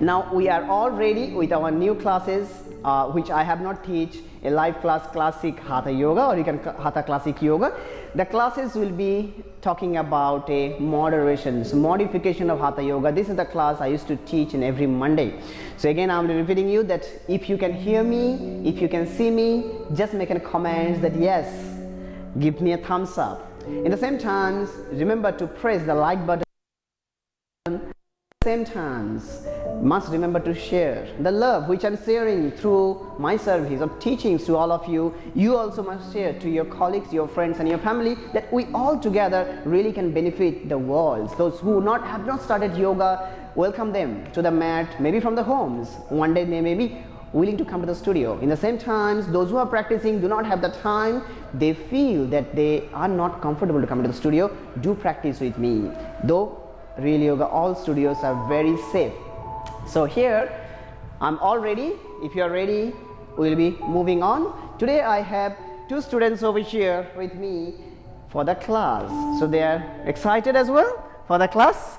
Now we are all ready with our new classes, which I have not teach a live class, classic Hatha Yoga, or you can Hatha Classic Yoga. The classes will be talking about a modification of Hatha Yoga. This is the class I used to teach in every Monday. So again, I'm repeating you that if you can hear me, if you can see me, just make a comment that yes, give me a thumbs up. In the same time, remember to press the like button. Same times must remember to share the love which I'm sharing through my service of teachings to all of you. You also must share to your colleagues, your friends and your family, that we all together really can benefit the world. Those who have not started yoga, welcome them to the mat, maybe from the homes. One day they may be willing to come to the studio. In the same times, those who are practicing do not have the time, they feel that they are not comfortable to come to the studio, do practice with me. Though Real Yoga, all studios are very safe. So here I'm all ready. If you are ready, we'll be moving on. Today I have two students over here with me for the class. So they are excited as well for the class.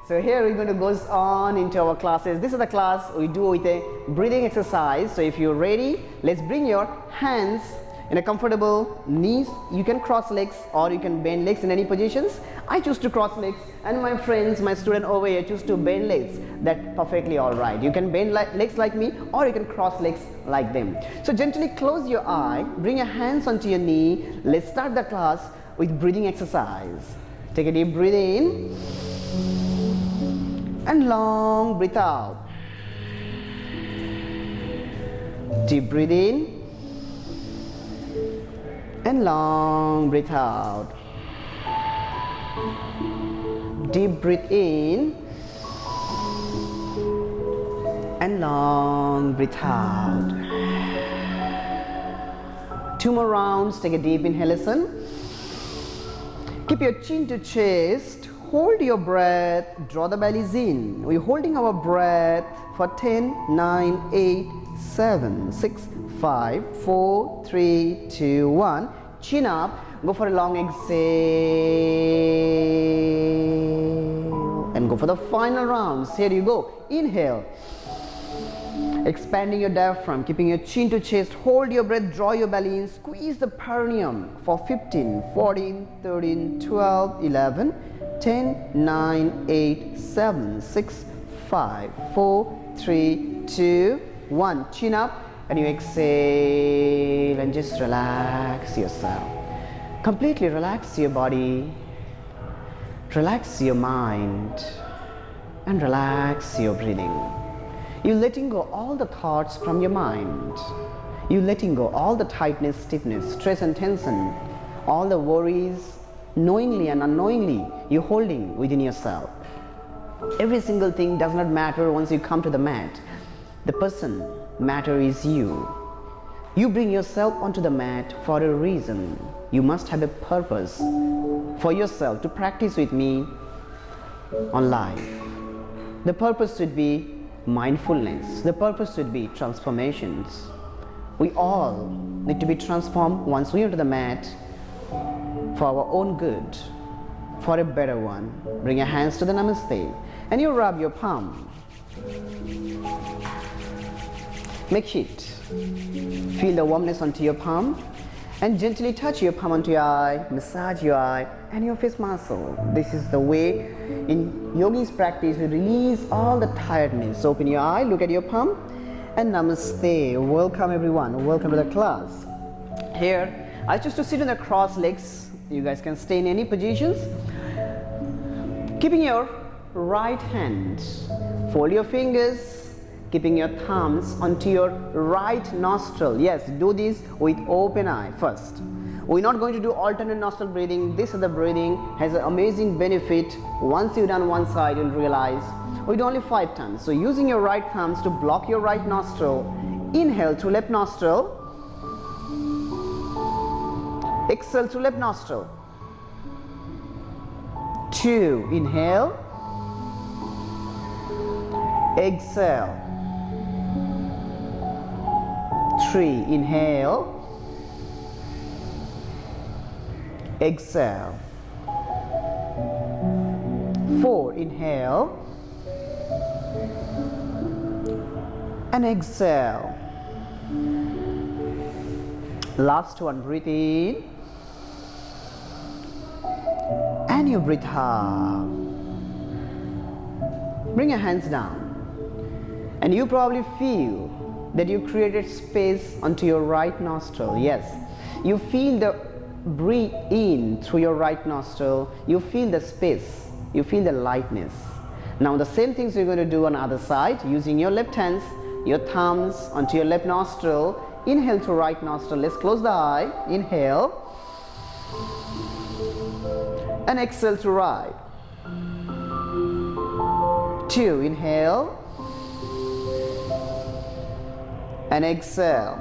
So here we're going to go on into our classes. This is the class we do with a breathing exercise. So if you're ready, let's bring your hands in a comfortable knees. You can cross legs or you can bend legs in any positions. I choose to cross legs, and my friends, my student over here, choose to bend legs. That's perfectly all right. You can bend legs like me, or you can cross legs like them. So gently close your eye, bring your hands onto your knee. Let's start the class with breathing exercise. Take a deep breath in and long breath out. Deep breath in and long breath out. Deep breath in and long breath out. Two more rounds. Take a deep inhalation. Keep your chin to chest. Hold your breath. Draw the bellies in. We're holding our breath for 10, 9, 8, 7, 6, 5, 4, 3, 2, 1. Chin up. Go for a long exhale and go for the final rounds. Here you go. Inhale, expanding your diaphragm, keeping your chin to chest. Hold your breath, draw your belly in, squeeze the perineum for 15, 14, 13, 12, 11, 10, 9, 8, 7, 6, 5, 4, 3, 2, 1. Chin up and you exhale and just relax yourself. Completely relax your body, relax your mind, and relax your breathing. You're letting go all the thoughts from your mind. You're letting go all the tightness, stiffness, stress and tension, all the worries, knowingly and unknowingly you're holding within yourself. Every single thing does not matter once you come to the mat. The person matter is you. You bring yourself onto the mat for a reason. You must have a purpose for yourself to practice with me on life. The purpose should be mindfulness. The purpose should be transformations. We all need to be transformed once we enter the mat for our own good, for a better one. Bring your hands to the Namaste and you rub your palm. Make heat. Feel the warmness onto your palm and gently touch your palm onto your eye, massage your eye and your face muscle. This is the way in yogi's practice we release all the tiredness. Open your eye, look at your palm and Namaste. Welcome everyone, welcome to the class. Here I choose to sit on the cross legs. You guys can stay in any positions. Keeping your right hand, fold your fingers, keeping your thumbs onto your right nostril. Yes, do this with open eye first. We're not going to do alternate nostril breathing. This is the breathing has an amazing benefit. Once you've done one side, you'll realize we do only 5 times. So using your right thumbs to block your right nostril, inhale through left nostril, exhale through left nostril. 2, inhale, exhale. 3, inhale, exhale. 4, inhale, and exhale. Last one, breathe in and you breathe out. Bring your hands down and you probably feel that you created space onto your right nostril. Yes, you feel the breathe in through your right nostril, you feel the space, you feel the lightness. Now the same things you're going to do on the other side, using your left hands, your thumbs onto your left nostril. Inhale through right nostril. Let's close the eye. Inhale and exhale through right. 2, inhale and exhale.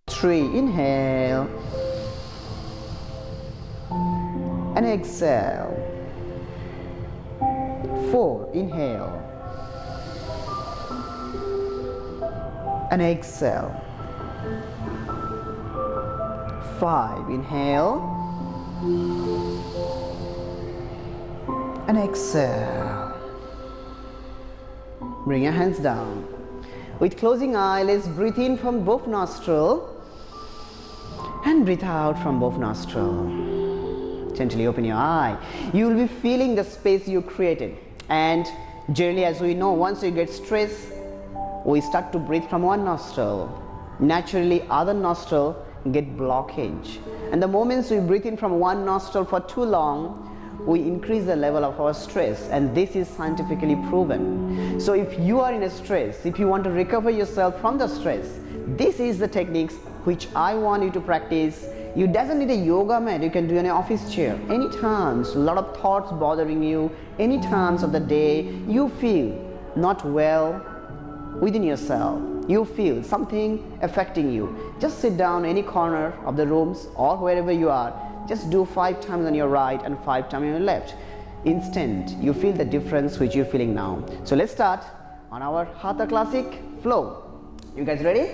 3, inhale and exhale. 4, inhale and exhale. 5, inhale and exhale. Bring your hands down. With closing eye, let's breathe in from both nostrils and breathe out from both nostrils. Gently open your eye. You will be feeling the space you created. And generally, as we know, once you get stressed, we start to breathe from one nostril. Naturally, other nostril get blockage. And the moments we breathe in from one nostril for too long, we increase the level of our stress, and this is scientifically proven. So if you are in a stress, if you want to recover yourself from the stress, this is the techniques which I want you to practice. You doesn't need a yoga mat, you can do in an office chair. Any times, a lot of thoughts bothering you, any times of the day, you feel not well within yourself, you feel something affecting you. Just sit down any corner of the rooms or wherever you are. Just do 5 times on your right and 5 times on your left. Instant, you feel the difference which you're feeling now. So let's start on our Hatha Classic flow. You guys ready?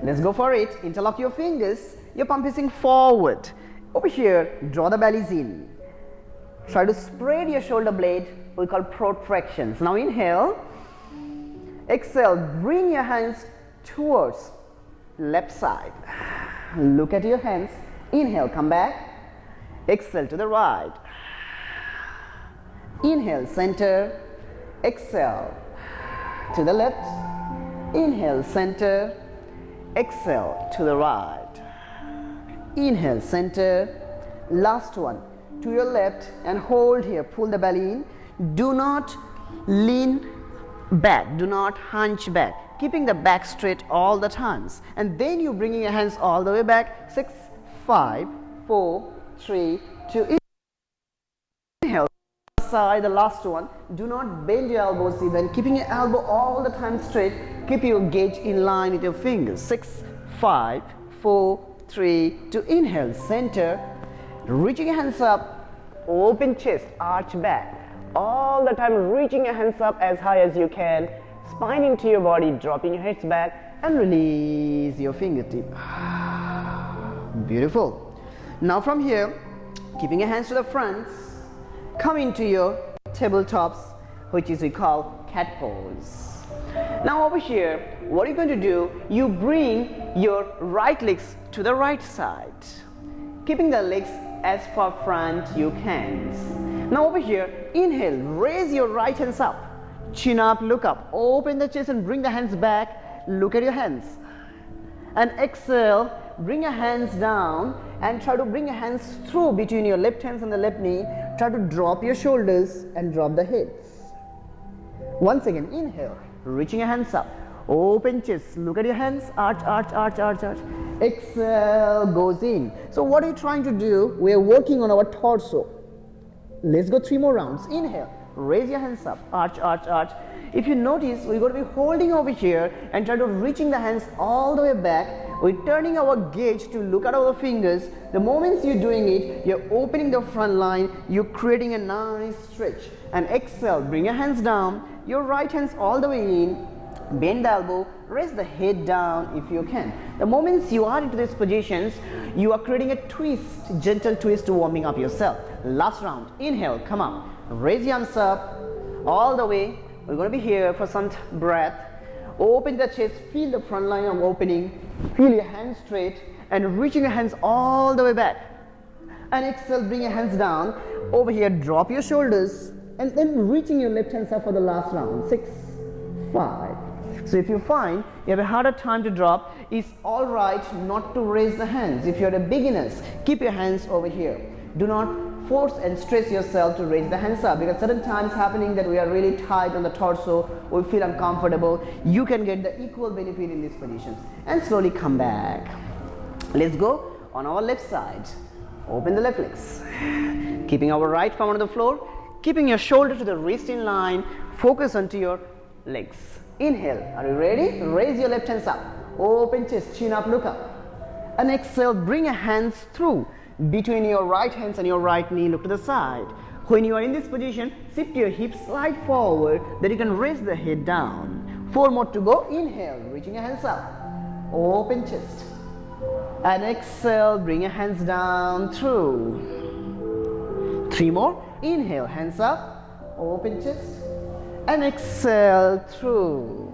Let's go for it. Interlock your fingers. Your palm facing forward. Over here, draw the bellies in. Try to spread your shoulder blade. We call protractions. Now inhale. Exhale. Bring your hands towards left side. Look at your hands. Inhale, come back. Exhale to the right. Inhale, center. Exhale to the left. Inhale, center. Exhale to the right. Inhale, center. Last one. To your left and hold here. Pull the belly in. Do not lean back. Do not hunch back. Keeping the back straight all the times. And then you bringing your hands all the way back. 6, 5, 4, 3, 2. Inhale. Side, the last one. Do not bend your elbows even. Keeping your elbow all the time straight. Keep your gaze in line with your fingers. 6, 5, 4, 3, 2. Inhale, center. Reaching your hands up. Open chest, arch back. All the time reaching your hands up as high as you can. Spine into your body, dropping your heads back and release your fingertip. Beautiful. Now from here, keeping your hands to the front, come into your tabletops, which is we call cat pose. Now over here, what are you going to do? You bring your right legs to the right side, keeping the legs as far front you can. Now over here, inhale, raise your right hands up, chin up, look up, open the chest and bring the hands back, look at your hands. And exhale, bring your hands down and try to bring your hands through between your left hands and the left knee. Try to drop your shoulders and drop the hips. Once again, inhale, reaching your hands up, open chest, look at your hands, arch, arch, arch, arch, arch. Exhale, goes in. So what are you trying to do? We are working on our torso. Let's go 3 more rounds. Inhale, raise your hands up, arch, arch, arch. If you notice, we're going to be holding over here and try to reaching the hands all the way back. We're turning our gaze to look at our fingers. The moments you're doing it, you're opening the front line, you're creating a nice stretch. And exhale, bring your hands down, your right hands all the way in, bend the elbow, raise the head down if you can. The moments you are into these positions, you are creating a twist, gentle twist, warming up yourself. Last round, inhale, come up, raise your arms up, all the way, We're going to be here for some breath. Open the chest, feel the front line of opening, feel your hands straight and reaching your hands all the way back. And exhale, bring your hands down. Over here, drop your shoulders and then reaching your left hands up for the last round. 6, 5. So if you find you have a harder time to drop, it's alright not to raise the hands. If you're a beginner, keep your hands over here. Do not force and stress yourself to raise the hands up, because certain times happening that we are really tight on the torso, we feel uncomfortable. You can get the equal benefit in these positions. And slowly come back. Let's go on our left side. Open the left legs. Keeping our right palm on the floor, keeping your shoulder to the wrist in line, focus onto your legs. Inhale. Are you ready? Raise your left hands up. Open chest, chin up, look up. And exhale, bring your hands through between your right hands and your right knee, look to the side. When you are in this position, sit your hips, slide forward, then you can raise the head down. 4 more to go. Inhale, reaching your hands up. Open chest. And exhale, bring your hands down through. 3 more. Inhale, hands up, open chest. And exhale through.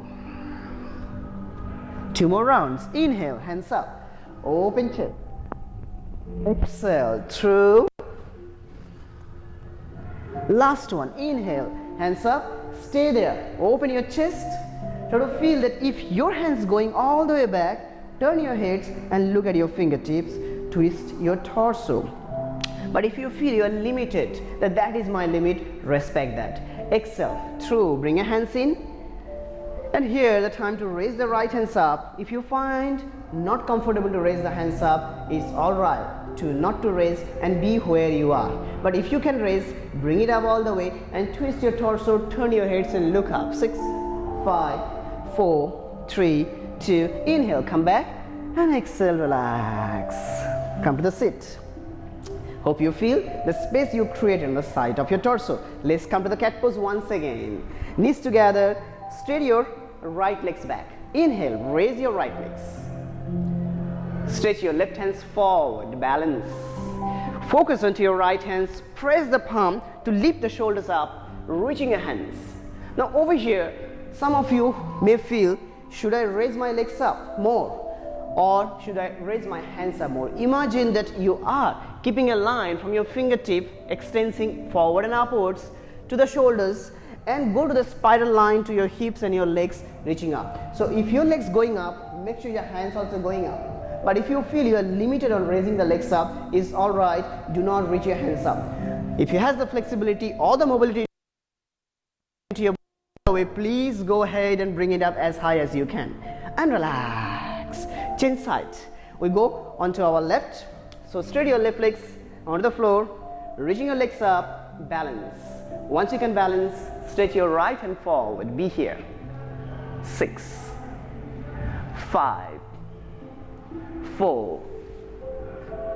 2 more rounds. Inhale, hands up, open chest. Exhale through. Last one. Inhale, hands up, stay there, open your chest. Try to feel that if your hands going all the way back, turn your heads and look at your fingertips, twist your torso. But if you feel you are limited, that is my limit, respect that. Exhale through, bring your hands in. And here the time to raise the right hands up. If you find not comfortable to raise the hands up, it's alright to not to raise and be where you are. But if you can raise, bring it up all the way and twist your torso, turn your heads and look up. 6, 5, 4, 3, 2. Inhale, come back and exhale, relax. Come to the sit. Hope you feel the space you create on the side of your torso. Let's come to the cat pose once again. Knees together, straight your right legs back. Inhale, raise your right legs. Stretch your left hands forward, balance. Focus onto your right hands, press the palm to lift the shoulders up, reaching your hands. Now over here, some of you may feel, should I raise my legs up more? Or should I raise my hands up more? Imagine that you are keeping a line from your fingertip extending forward and upwards to the shoulders, and go to the spiral line to your hips and your legs reaching up. So if your legs going up, make sure your hands also going up. But if you feel you are limited on raising the legs up, it's alright, do not reach your hands up. If you have the flexibility or the mobility to your way, please go ahead and bring it up as high as you can. And relax. Chin side. We go onto our left. So straight your left legs onto the floor, reaching your legs up, balance. Once you can balance, stretch your right hand forward. Be here. 6, 5, 4,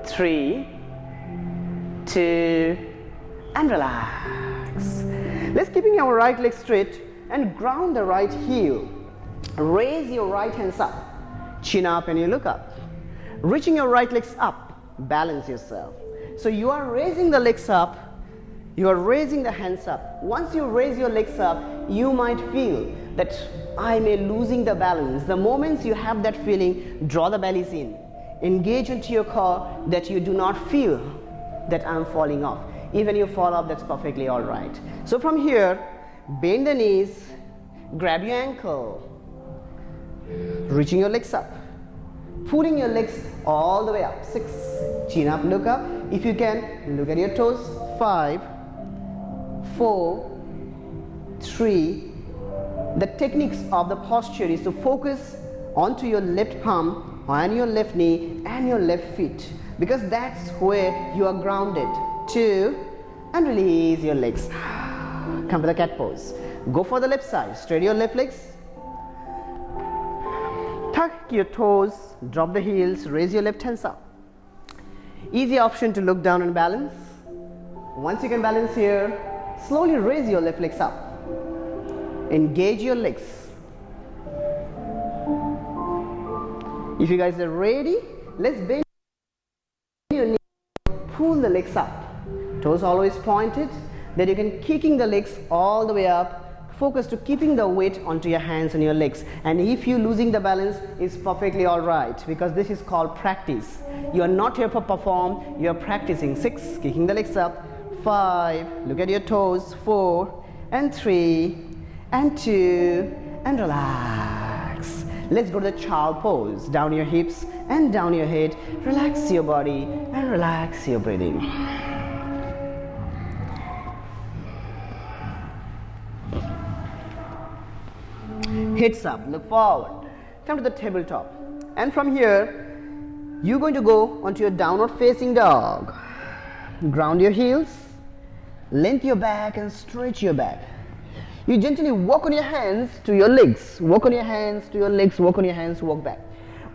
3, 2, and relax. Let's keeping our right leg straight and ground the right heel. Raise your right hands up, chin up and you look up. Reaching your right legs up, balance yourself. So you are raising the legs up, you are raising the hands up. Once you raise your legs up, you might feel that I may losing the balance. The moments you have that feeling, draw the bellies in. Engage into your core that you do not feel that I'm falling off. Even you fall off, that's perfectly alright. So from here, bend the knees, grab your ankle, reaching your legs up, pulling your legs all the way up. 6, chin up, look up. If you can, look at your toes. 5, 4, 3. The techniques of the posture is to focus onto your left palm and your left knee and your left feet, because that's where you are grounded. 2, and release your legs. Come to the cat pose. Go for the left side. Straight your left legs. Tuck your toes, drop the heels, raise your left hands up. Easy option to look down and balance. Once you can balance here, slowly raise your left legs up. Engage your legs. If you guys are ready, let's bend your knees, pull the legs up. Toes always pointed, then you can kicking the legs all the way up, focus to keeping the weight onto your hands and your legs. And if you're losing the balance, it's perfectly all right, because this is called practice. You are not here for perform, you are practicing. 6, kicking the legs up. 5, look at your toes. 4 and 3 and 2 and relax. Let's go to the child pose. Down your hips and down your head. Relax your body and relax your breathing. Hips up, look forward. Come to the tabletop. And from here, you're going to go onto your downward facing dog. Ground your heels, lengthen your back and stretch your back. You gently walk on your hands to your legs. Walk on your hands to your legs, walk on your hands, walk back.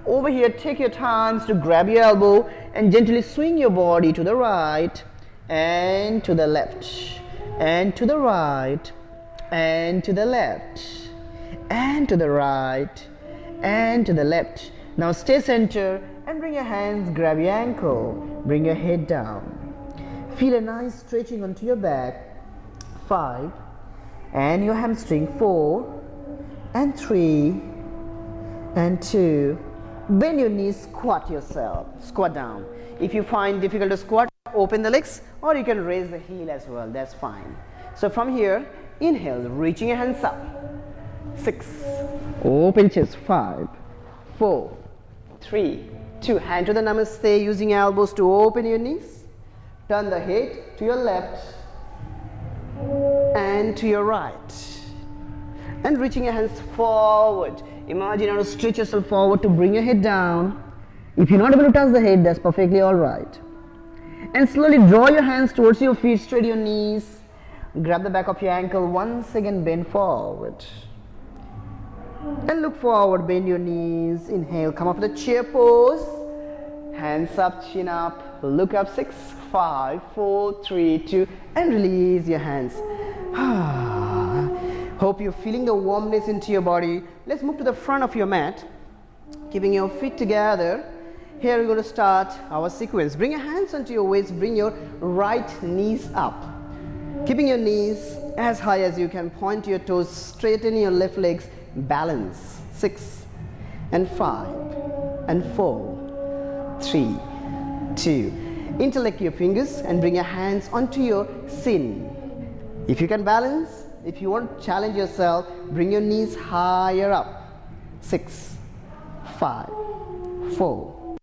Over here, take your time to grab your elbow and gently swing your body to the right and to the left, and to the right and to the left, and to the right and to the left. Now stay center and bring your hands, grab your ankle, bring your head down. Feel a nice stretching onto your back. 5 and your hamstring. 4 and 3 and 2. Bend your knees, squat yourself, squat down. If you find difficult to squat, open the legs, or you can raise the heel as well, that's fine. So from here, inhale, reaching your hands up. 6, open chest. 5, 4, 3, 2, hand to the namaste, using elbows to open your knees. Turn the head to your left and to your right, and reaching your hands forward. Imagine how to stretch yourself forward to bring your head down. If you're not able to touch the head, that's perfectly all right. And slowly draw your hands towards your feet, straight your knees, grab the back of your ankle, once again bend forward and look forward, bend your knees. Inhale, come up to the chair pose, hands up, chin up, look up. 6, 5, 4, 3, 2 and release your hands. Hope you're feeling the warmness into your body. Let's move to the front of your mat, keeping your feet together. Here we're going to start our sequence. Bring your hands onto your waist, bring your right knees up, keeping your knees as high as you can. Point your toes, straighten your left legs, balance. 6 and 5 and 4, 3, 2. Interlock your fingers and bring your hands onto your sin. If you can balance, if you want to challenge yourself, bring your knees higher up. 6, 5, 4.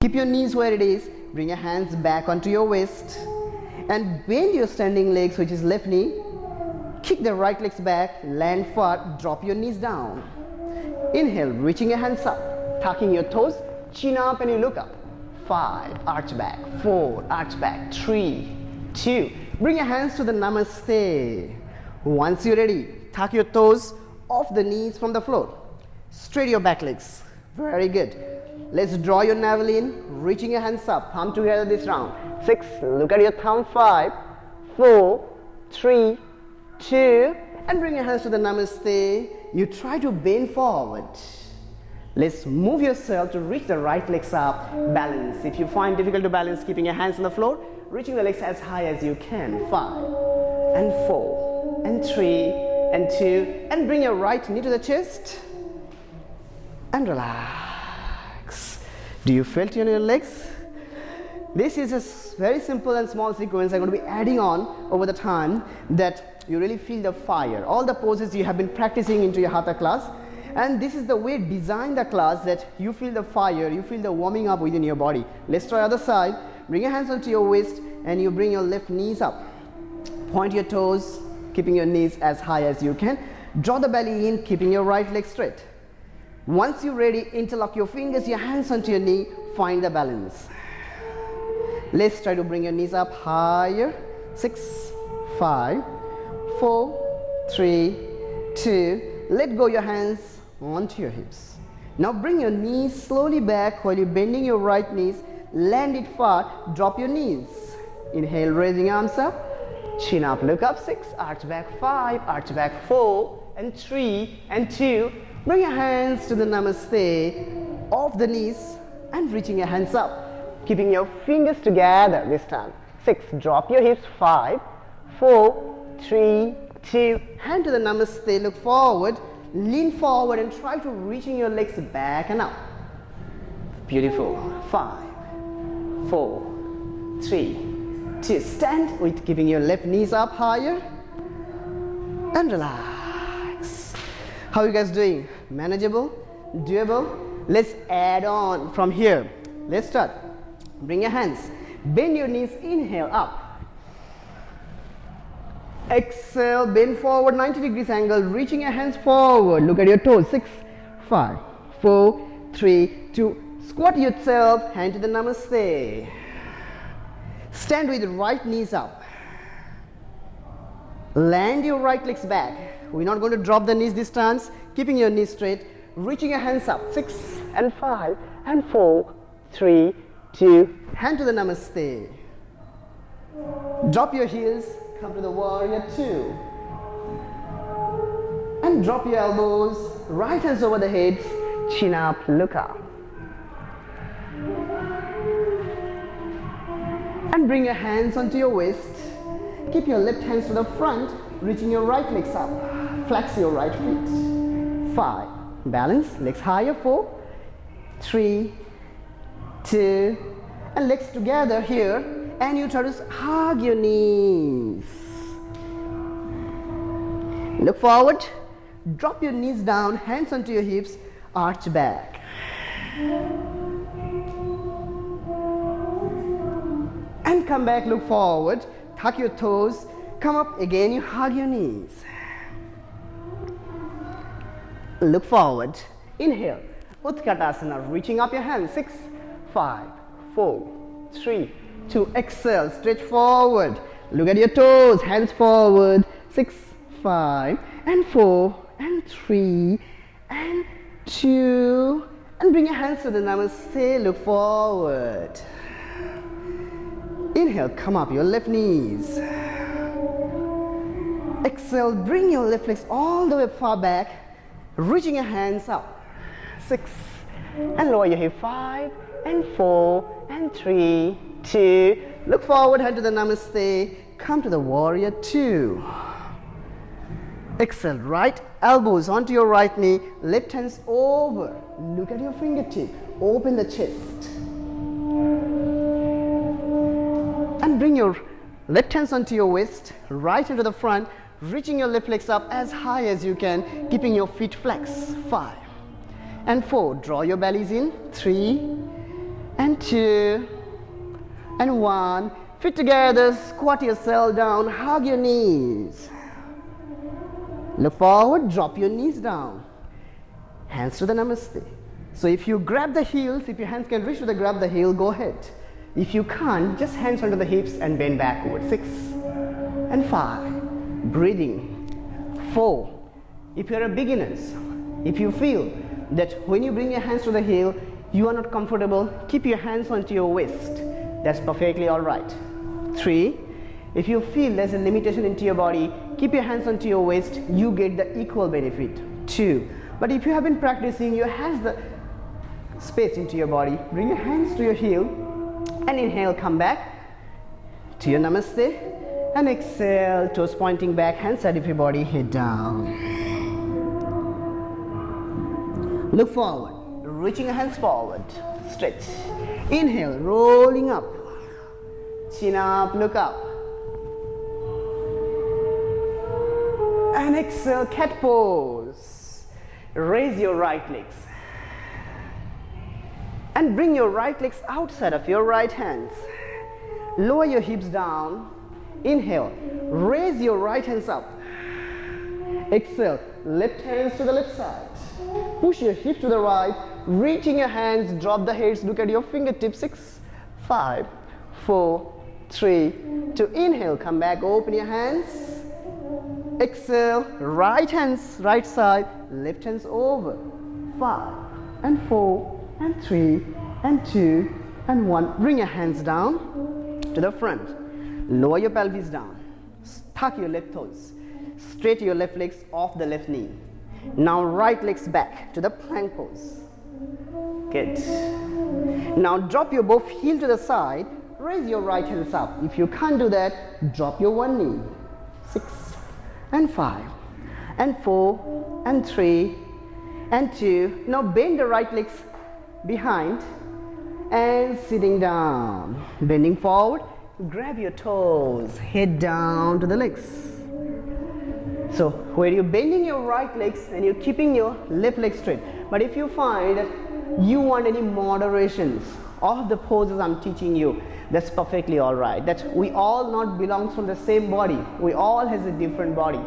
Keep your knees where it is. Bring your hands back onto your waist and bend your standing legs, which is left knee. Kick the right legs back, land flat, drop your knees down. Inhale, reaching your hands up, tucking your toes, chin up and you look up. 5, arch back. 4, arch back. 3, 2. Bring your hands to the namaste. Once you're ready, tuck your toes off the knees from the floor. Straight your back legs. Very good. Let's draw your navel in, reaching your hands up, palm together this round. 6, look at your thumb. 5, 4, 3, 2, and bring your hands to the namaste. You try to bend forward. Let's move yourself to reach the right legs up, balance. If you find difficult to balance, keeping your hands on the floor, reaching the legs as high as you can. 5 and 4 and 3 and 2, and bring your right knee to the chest and relax. Do you feel it in your legs? This is a very simple and small sequence I'm going to be adding on over the time, that you really feel the fire. All the poses you have been practicing into your Hatha class, and this is the way design the class, that you feel the fire, you feel the warming up within your body. Let's try other side. Bring your hands onto your waist and you bring your left knees up. Point your toes, keeping your knees as high as you can. Draw the belly in, keeping your right leg straight. Once you're ready, interlock your fingers, your hands onto your knee, find the balance. Let's try to bring your knees up higher. 6, 5, 4, 3, 2. Let go your hands onto your hips. Now bring your knees slowly back while you're bending your right knees. Land it flat, drop your knees. Inhale, raising arms up, chin up, look up. 6, arch back. 5, arch back. 4 and 3 and 2. Bring your hands to the namaste, off the knees and reaching your hands up, keeping your fingers together this time. 6, drop your hips. 5, 4, 3, 2, hand to the namaste, look forward, lean forward and try to reaching your legs back and up. Beautiful. 5, 4, 3, 2, stand with keeping your left knees up higher and relax. How are you guys doing? Manageable? Doable? Let's add on from here. Let's start. Bring your hands, bend your knees, inhale up. Exhale, bend forward 90 degrees angle, reaching your hands forward. Look at your toes. 6, 5, 4, 3, 2. Squat yourself, hand to the namaste. Stand with the right knees up. Land your right legs back. We're not going to drop the knees this time. Keeping your knees straight, reaching your hands up. 6 and 5 and 4, 3, 2. Hand to the namaste. Drop your heels. Come to the warrior 2 and drop your elbows, right hands over the heads, chin up, look up, and bring your hands onto your waist. Keep your left hands to the front, reaching your right legs up, flex your right feet. 5, balance, legs higher. 4, 3, 2, and legs together here. And you try to hug your knees. Look forward, drop your knees down, hands onto your hips, arch back. And come back, look forward, tuck your toes, come up again, you hug your knees. Look forward, inhale, Utkatasana, reaching up your hands. 6, 5, 4, 3, 2, exhale, stretch forward, look at your toes, hands forward. 6, 5 and 4 and 3 and 2, and bring your hands to the namaste, look forward. Inhale, come up your left knees. Exhale, bring your left legs all the way far back, reaching your hands up. 6 and lower your hip. 5 and 4 and 3, 2, look forward, head to the namaste, come to the warrior 2. Exhale, right elbows onto your right knee, left hands over, look at your fingertip, open the chest. And bring your left hands onto your waist, right into the front, reaching your left legs up as high as you can, keeping your feet flexed. 5 and 4, draw your bellies in. 3 and 2 and 1, feet together, squat yourself down, hug your knees. Look forward, drop your knees down, hands to the namaste. So if you grab the heels, if your hands can reach to the grab the heel, go ahead. If you can't, just hands under the hips and bend backward. 6 and 5, breathing. 4, if you're a beginner, if you feel that when you bring your hands to the heel, you are not comfortable, keep your hands onto your waist. That's perfectly all right. 3, if you feel there's a limitation into your body, keep your hands onto your waist, you get the equal benefit. 2, but if you have been practicing, you have the space into your body, bring your hands to your heel and inhale, come back to your namaste and exhale, toes pointing back, hands side of your body, head down. Look forward, reaching your hands forward, stretch. Inhale, rolling up, chin up, look up. And exhale, cat pose. Raise your right legs. And bring your right legs outside of your right hands. Lower your hips down. Inhale, raise your right hands up. Exhale, left hands to the left side. Push your hip to the right, reaching your hands, drop the heads, look at your fingertips. 6, 5, 4, 3, 2. Inhale, come back, open your hands. Exhale, right hands, right side, left hands over. 5 and 4 and 3 and 2 and 1. Bring your hands down to the front. Lower your pelvis down. Tuck your left toes. Straight your left legs off the left knee. Now right legs back to the plank pose. Good. Now drop your both heel to the side. Raise your right hands up. If you can't do that, drop your one knee. 6 and 5 and 4 and 3 and 2. Now bend the right legs behind and sitting down, bending forward, grab your toes, head down to the legs. So where you're bending your right legs and you're keeping your left leg straight. But if you find that you want any moderations of the poses I'm teaching you, that's perfectly all right. That we all not belongs from the same body. We all has a different body.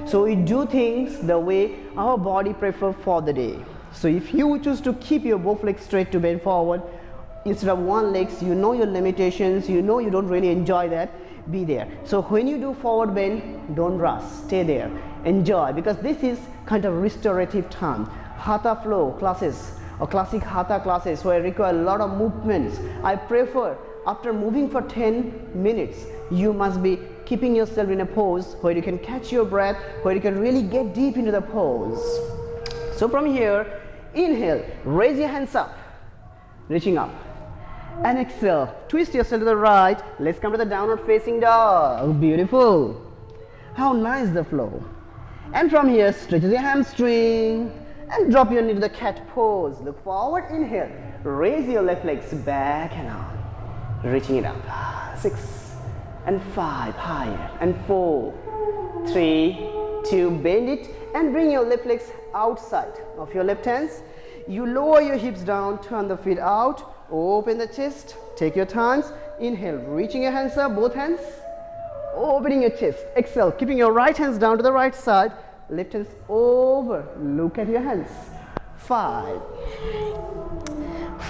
So we do things the way our body prefer for the day. So if you choose to keep your both legs straight to bend forward, instead of one legs, you know your limitations, you know you don't really enjoy that, be there. So when you do forward bend, don't rush, stay there, enjoy, because this is kind of restorative time. Hatha flow classes or classic hatha classes where I require a lot of movements, I prefer after moving for 10 minutes, you must be keeping yourself in a pose where you can catch your breath, where you can really get deep into the pose. So from here, inhale, raise your hands up, reaching up, and exhale, twist yourself to the right. Let's come to the downward facing dog. Beautiful. How nice the flow. And from here, stretch your hamstring and drop your knee to the cat pose. Look forward, inhale, raise your left legs back and on, reaching it up. 6 and 5, higher, and 4, 3, 2, bend it and bring your left legs outside of your left hands. You lower your hips down, turn the feet out, open the chest, take your times. Inhale, reaching your hands up, both hands, opening your chest. Exhale, keeping your right hands down to the right side, left hands over, look at your hands. 5,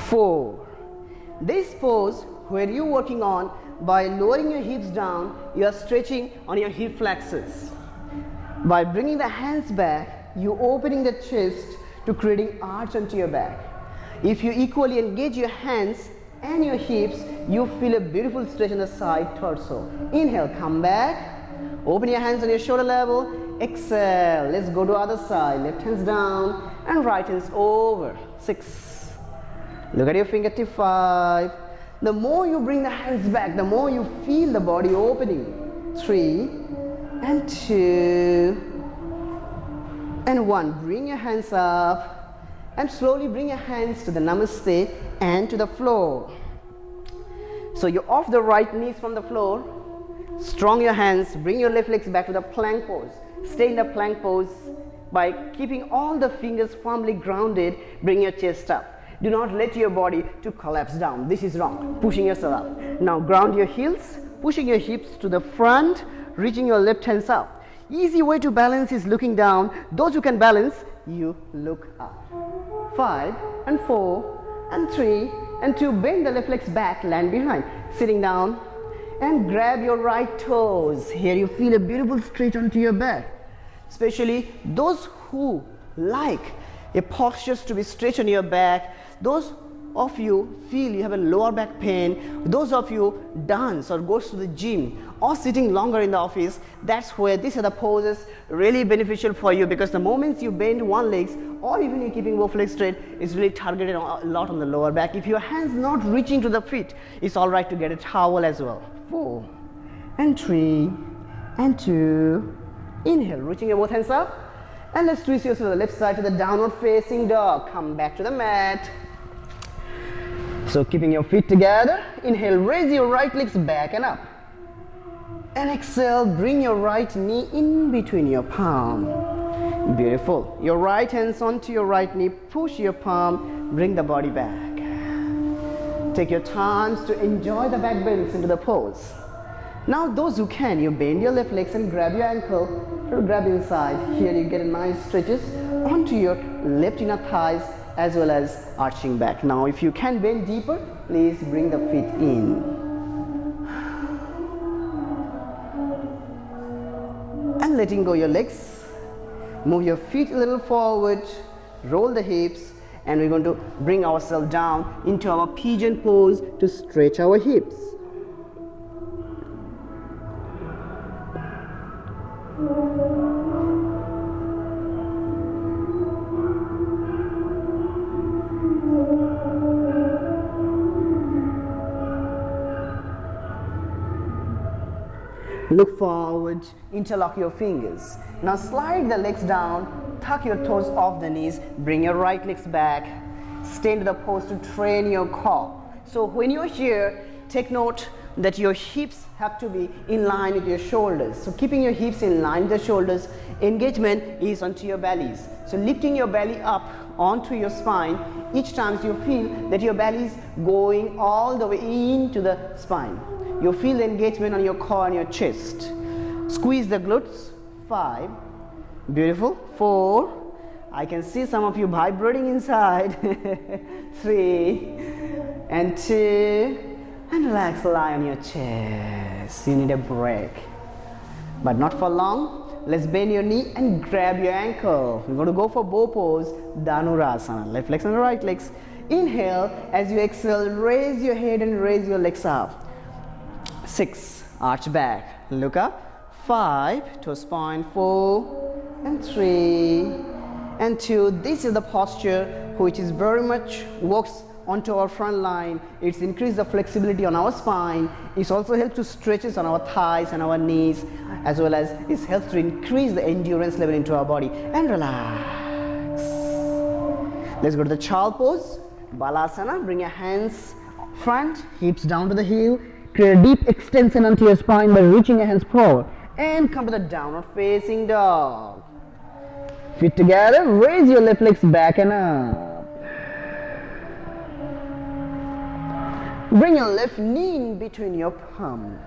4. This pose where you're working on, by lowering your hips down, you are stretching on your hip flexors. By bringing the hands back, you're opening the chest to creating arch onto your back. If you equally engage your hands and your hips, you feel a beautiful stretch on the side torso. Inhale, come back, open your hands on your shoulder level. Exhale, let's go to other side. Left hands down and right hands over. 6. Look at your fingertip. 5. The more you bring the hands back, the more you feel the body opening. 3 and 2 and 1. Bring your hands up and slowly bring your hands to the namaste and to the floor. So you're off the right knees from the floor, strong your hands, bring your left legs back to the plank pose. Stay in the plank pose by keeping all the fingers firmly grounded. Bring your chest up. Do not let your body to collapse down. This is wrong, pushing yourself up. Now ground your heels, pushing your hips to the front, reaching your left hands up. Easy way to balance is looking down. Those who can balance, you look up. 5 and 4 and 3 and 2. Bend the left legs back, land behind, sitting down and grab your right toes. Here you feel a beautiful stretch onto your back. Especially those who like a posture to be stretched on your back, those of you feel you have a lower back pain, those of you dance or goes to the gym or sitting longer in the office, that's where these are the poses really beneficial for you, because the moments you bend one legs or even you're keeping both legs straight, is really targeted a lot on the lower back. If your hands not reaching to the feet, it's all right to get a towel as well. 4 and 3 and 2. Inhale, reaching your both hands up, and let's twist yourself to the left side to the downward facing dog. Come back to the mat. So keeping your feet together, inhale, raise your right legs back and up. And exhale, bring your right knee in between your palm. Beautiful. Your right hands onto your right knee, push your palm, bring the body back. Take your times to enjoy the back bends into the pose. Now those who can, you bend your left legs and grab your ankle, or grab inside. Here you get a nice stretches onto your left inner thighs as well as arching back. Now if you can bend deeper, please bring the feet in. And letting go your legs. Move your feet a little forward, roll the hips, and we're going to bring ourselves down into our pigeon pose to stretch our hips. look forward, interlock your fingers. Now slide the legs down, tuck your toes off the knees, bring your right legs back, stay into the pose to train your core. So when you're here, take note that your hips have to be in line with your shoulders. So keeping your hips in line with the shoulders, engagement is onto your bellies. So lifting your belly up onto your spine each time you feel that your belly is going all the way into the spine. You feel the engagement on your core and your chest. Squeeze the glutes. 5. Beautiful. 4. I can see some of you vibrating inside. 3 and 2. And relax, lie on your chest. You need a break, but not for long. Let's bend your knee and grab your ankle. We're going to go for bow pose, Dhanurasana. Left legs and right legs. Inhale. As you exhale, raise your head and raise your legs up. 6. Arch back. Look up. 5. Toes point. 4 and 3 and 2. This is the posture which is very much works onto our front line. It's increased the flexibility on our spine. It also helps to stretches on our thighs and our knees, as well as it helps to increase the endurance level into our body. And relax. Let's go to the child pose, Balasana. Bring your hands front, hips down to the heel. Create a deep extension onto your spine by reaching your hands forward. And come to the downward facing dog. Feet together, raise your left legs back and up. Bring your left knee in between your palm.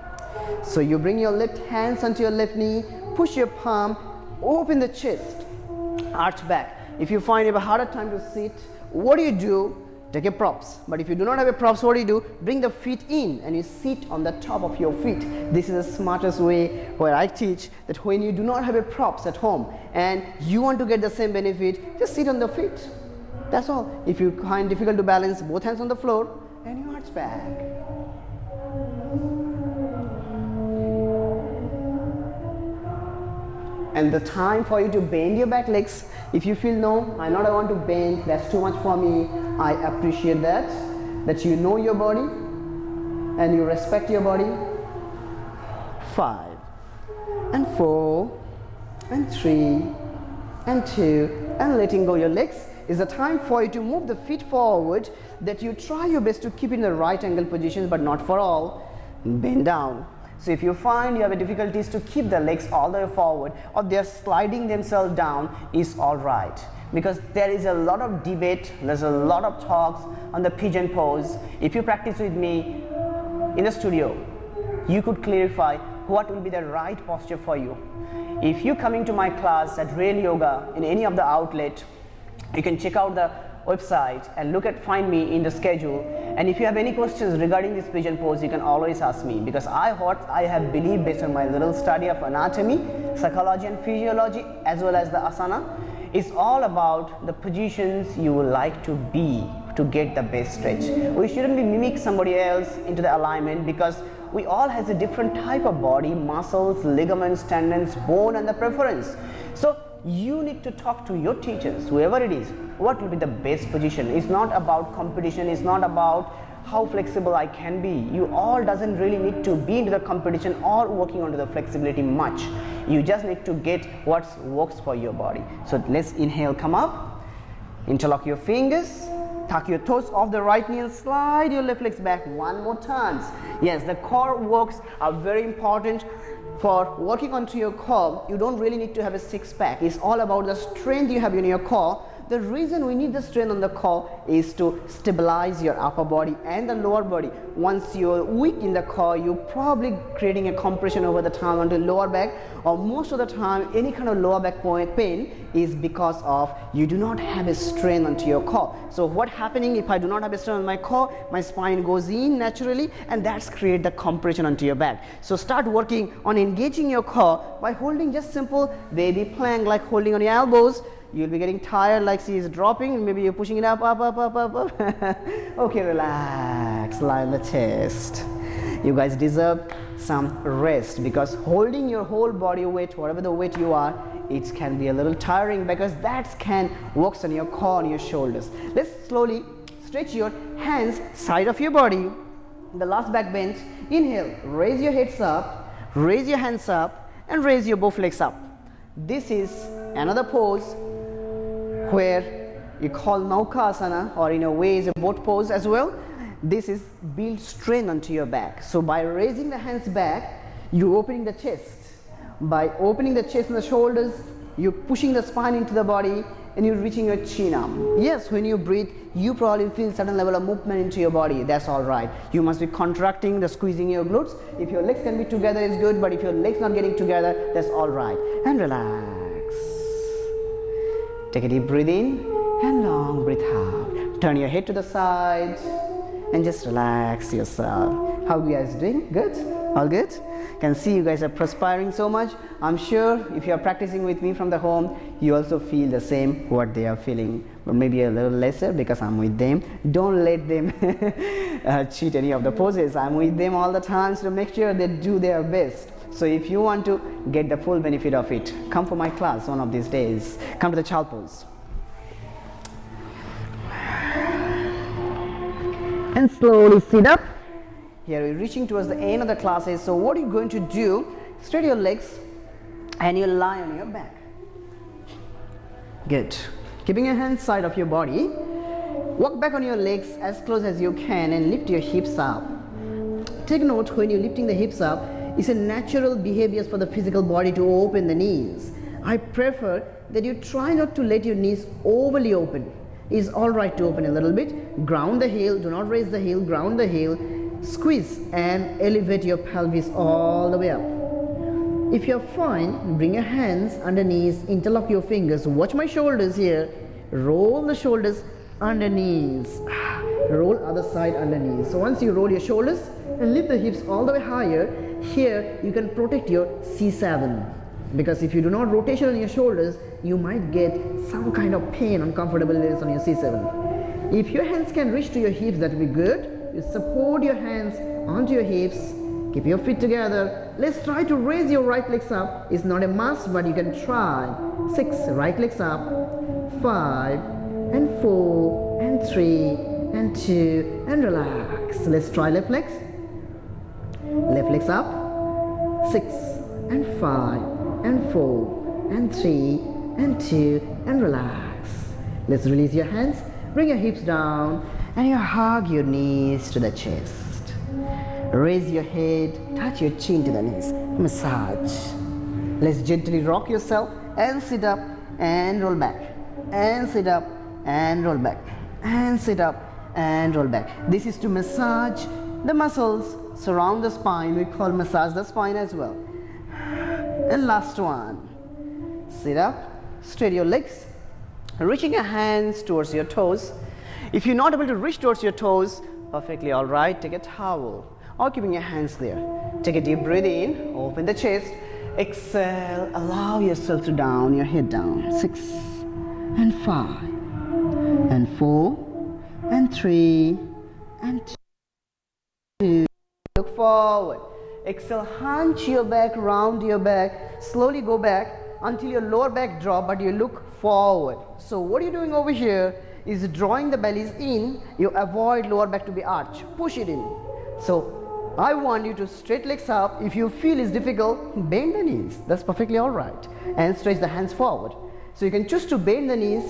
So you bring your left hands onto your left knee, push your palm, open the chest, arch back. If you find you have a harder time to sit, what do? Take a props. But if you do not have a props, what do? Bring the feet in and you sit on the top of your feet. This is the smartest way where I teach that when you do not have a props at home and you want to get the same benefit, just sit on the feet. That's all. If you find difficult to balance, both hands on the floor and you arch back. And the time for you to bend your back legs, if you feel no, I want to bend, that's too much for me, I appreciate that you know your body and you respect your body. 5 and 4 and 3 and 2 and letting go your legs is the time for you to move the feet forward, that you try your best to keep in the right angle positions, but not for all. Bend down. So if you find you have difficulties to keep the legs all the way forward or they are sliding themselves down, is all right, because there is a lot of debate, there's a lot of talks on the pigeon pose. If you practice with me in the studio, you could clarify what will be the right posture for you. If you coming to my class at Real Yoga in any of the outlet, you can check out the website and find me in the schedule. And if you have any questions regarding this pigeon pose, you can always ask me, because I have believed based on my little study of anatomy, psychology and physiology, as well as the asana, it's all about the positions you would like to be to get the best stretch. We shouldn't be mimic somebody else into the alignment, because we all has a different type of body, muscles, ligaments, tendons, bone and the preference. So you need to talk to your teachers, whoever it is, what will be the best position. It's not about competition, it's not about how flexible I can be. You all doesn't really need to be into the competition or working onto the flexibility much. You just need to get what works for your body. So let's inhale, come up, interlock your fingers, tuck your toes off the right knee and slide your left legs back one more time. Yes, the core works are very important. For working onto your core, you don't really need to have a six-pack. It's all about the strength you have in your core. The reason we need the strength on the core is to stabilize your upper body and the lower body. Once you're weak in the core, you're probably creating a compression over the time onto the lower back, or most of the time any kind of lower back pain is because of you do not have a strength onto your core. So what's happening if I do not have a strength on my core? My spine goes in naturally, and that's create the compression onto your back. So start working on engaging your core by holding just simple baby plank, like holding on your elbows. You'll be getting tired, like she is dropping, maybe you're pushing it up. Okay, relax, lie on the chest. You guys deserve some rest, because holding your whole body weight, whatever the weight you are, it can be a little tiring, because that can work on your core and your shoulders. Let's slowly stretch your hands side of your body. The last back bend. Inhale, raise your heads up. raise your hands up and raise your both legs up. This is another pose where you call Naukasana, or in a way is a boat pose as well. This is build strength onto your back. So by raising the hands back, you're opening the chest. By opening the chest and the shoulders, you're pushing the spine into the body and you're reaching your chin up. Yes, when you breathe, you probably feel certain level of movement into your body. That's all right. You must be contracting, the squeezing your glutes. If your legs can be together, it's good, but if your legs not getting together, that's all right. And relax. Take a deep breath in and long breath out. Turn your head to the side and just relax yourself. How you guys doing? Good? All good? Can see you guys are perspiring so much. I'm sure if you are practicing with me from the home, you also feel the same what they are feeling, but maybe a little lesser because I'm with them. Don't let them cheat any of the poses. I'm with them all the time, so make sure they do their best. So if you want to get the full benefit of it, come for my class one of these days. Come to the child pose. And slowly sit up. Here we're reaching towards the end of the classes. So what are you going to do? Straight your legs and you lie on your back. Good. Keeping your hands side of your body. Walk back on your legs as close as you can and lift your hips up. Take note, when you're lifting the hips up, it's a natural behavior for the physical body to open the knees. I prefer that you try not to let your knees overly open. It's alright to open a little bit. Ground the heel, do not raise the heel, ground the heel. Squeeze and elevate your pelvis all the way up. If you're fine, bring your hands underneath, interlock your fingers. Watch my shoulders here. Roll the shoulders underneath. Roll other side underneath. So once you roll your shoulders and lift the hips all the way higher, here you can protect your C7. Because if you do not rotation on your shoulders, you might get some kind of pain, uncomfortableness on your C7. If your hands can reach to your hips, that will be good. You support your hands onto your hips, keep your feet together. Let's try to raise your right legs up. It's not a must, but you can try. 6, right legs up. 5 and 4 and 3 and 2 and relax. Let's try left legs. Left legs up. 6 and 5 and 4 and 3 and 2 and relax. Let's release your hands. Bring your hips down. And you hug your knees to the chest. Raise your head, touch your chin to the knees. Massage. Let's gently rock yourself and sit up and roll back. And sit up and roll back. And sit up and roll back. This is to massage the muscles surround the spine. We call massage the spine as well. And last one. Sit up, straight your legs, reaching your hands towards your toes. If you're not able to reach towards your toes, perfectly all right, take a towel or keeping your hands there. Take a deep breath in, open the chest, exhale, allow yourself to down your head down. 6 and 5 and 4 and 3 and 2. Look forward. Exhale, hunch your back, round your back, slowly go back until your lower back drop, but you look forward. So what are you doing over here is drawing the bellies in. You avoid lower back to be arched. Push it in. So I want you to straight legs up. If you feel it's difficult, bend the knees. That's perfectly all right. And stretch the hands forward. So you can choose to bend the knees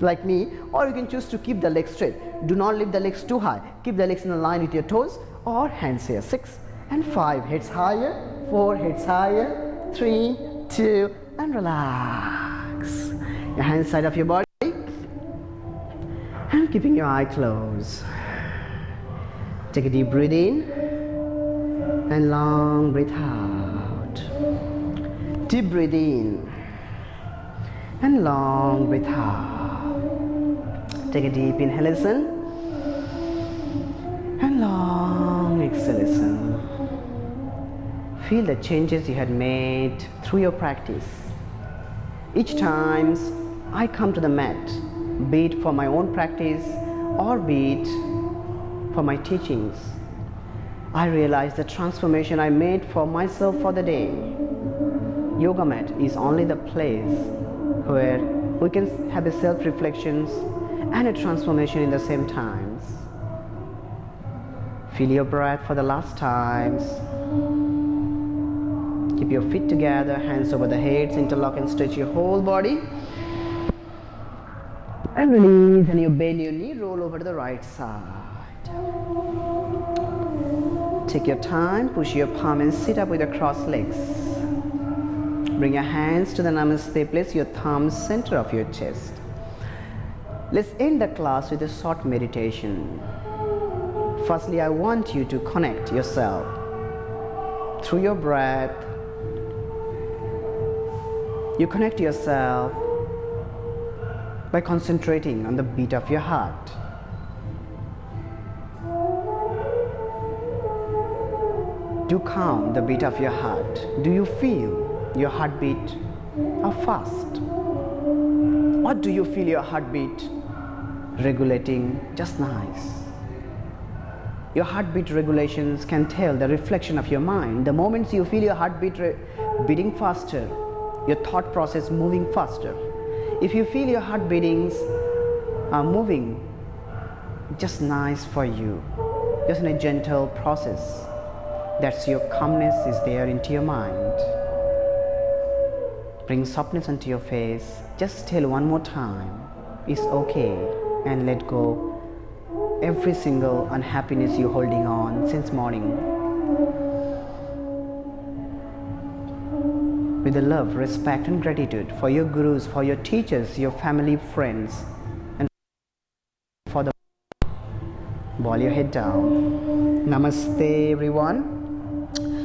like me, or you can choose to keep the legs straight. Do not lift the legs too high. Keep the legs in line with your toes or hands here. 6 and 5. Heads higher. 4. Heads higher. 3, 2, and relax. Your hands side of your body. And keeping your eye closed. Take a deep breath in and long breath out. Deep breath in and long breath out. Take a deep inhalation and long exhalation. Feel the changes you had made through your practice. Each time I come to the mat, be it for my own practice or be it for my teachings, I realize the transformation I made for myself for the day. Yoga mat is only the place where we can have a self-reflections and a transformation in the same times. Feel your breath for the last times. Keep your feet together, hands over the heads, interlock and stretch your whole body. And release, and you bend your knee, roll over to the right side. Take your time, push your palm and sit up with your crossed legs. Bring your hands to the Namaste, place your thumbs center of your chest. Let's end the class with a short meditation. Firstly, I want you to connect yourself through your breath. You connect yourself by concentrating on the beat of your heart. Do count the beat of your heart. Do you feel your heartbeat how fast? Or do you feel your heartbeat regulating just nice? Your heartbeat regulations can tell the reflection of your mind. The moments you feel your heartbeat beating faster, your thought process moving faster. If you feel your heart beatings are moving just nice for you, just in a gentle process, that's your calmness is there into your mind. Bring softness into your face. Just tell one more time, it's okay, and let go every single unhappiness you're holding on since morning. With the love, respect and gratitude for your gurus, for your teachers, your family, friends, and for the bow your head down. Namaste everyone.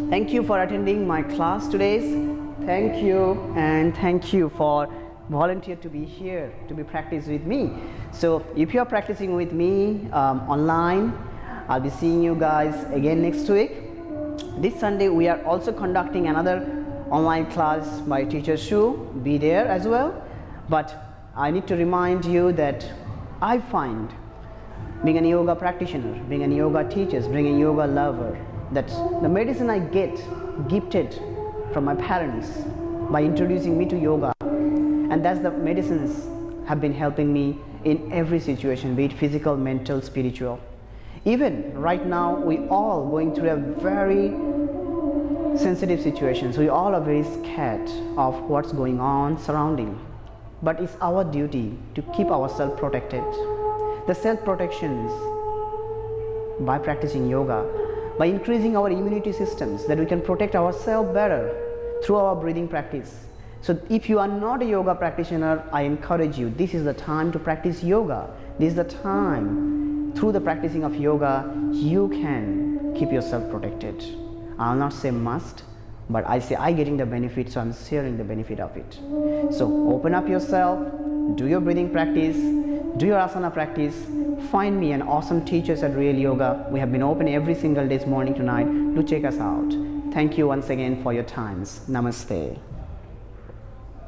Thank you for attending my class today. Thank you, and thank you for volunteer to be here to be practice with me. So if you are practicing with me online, I'll be seeing you guys again next week. This Sunday we are also conducting another online class by teacher Shu. Be there as well. But I need to remind you that I find being a yoga practitioner, being a yoga teacher, being a yoga lover, that the medicine I get gifted from my parents by introducing me to yoga, and that's the medicines have been helping me in every situation, be it physical, mental, spiritual. Even right now we all going through a very sensitive situations. We all are very scared of what's going on surrounding, but it's our duty to keep ourselves protected. The self-protections by practicing yoga, by increasing our immunity systems, that we can protect ourselves better through our breathing practice. So if you are not a yoga practitioner, I encourage you, this is the time to practice yoga. This is the time, through the practicing of yoga, you can keep yourself protected. I'll not say must, but I say I getting the benefit, so I'm sharing the benefit of it. So open up yourself, do your breathing practice, do your asana practice. Find me an awesome teachers at Real Yoga. We have been open every single day, morning to night. Do check us out. Thank you once again for your times. Namaste.